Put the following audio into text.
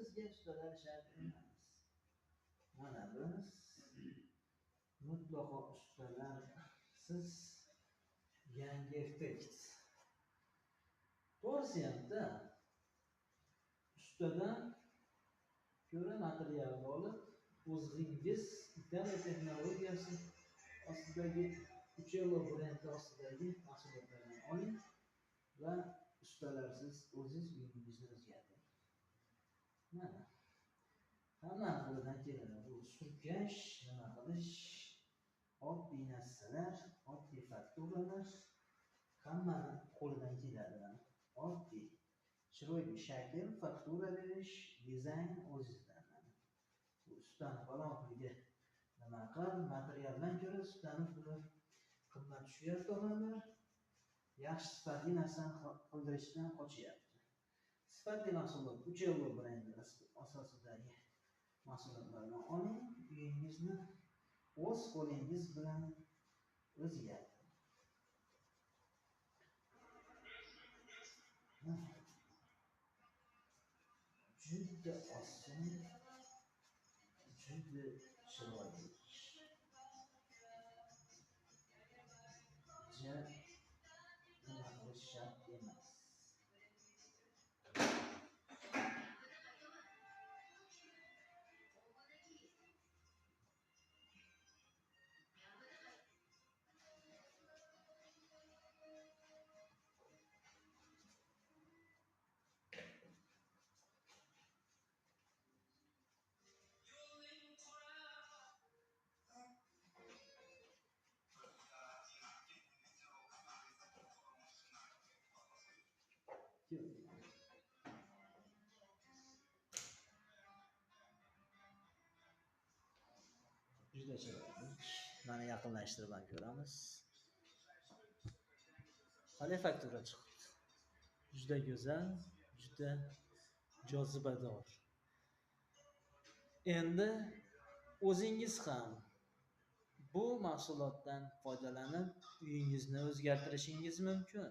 bizga ustalar shart emas. Mana biz mutlaqo ustalar. Siz yangi effekt. To'g'risi hamda ustadan ko'ra materialni olib, o'zingiz Italiya texnologiyasi ostidagi Uccello brendi ostidagi mahsulotlarni oling va ustalarsiz o'zingiz uyingizni o'zgartiring. Mana hamma qo'lidan keladi. Bu surkash, nima qilish, oddiy narsalar, oddiy fakturalar hammani qo'lidan keladi. Oddiy, chiroyli shakl, faktura berish, dizayn o'zingizdan. Bu ustani balandligi nima qil, materialdan ko'ra ustani puli qimmat tushyapti odamlar. Yaxshi sifatli narsani qildirishdan qochyapti. Sifatli mahsulot Uccello brendi asosidagi mahsulotlarni oling, uyingizni o'z qo'lingiz bilan o'zgartiring. Juda oson, juda chiroyli. Nima qilish shart emas. Juda chiroyli. Mana yaqinlashtirib ham ko'ramiz. Qanday faktura chiqdi? Juda go'zal, juda jozibador. Endi o'zingiz ham bu mahsulotdan foydalanib uyingizni o'zgartirishingiz mumkin.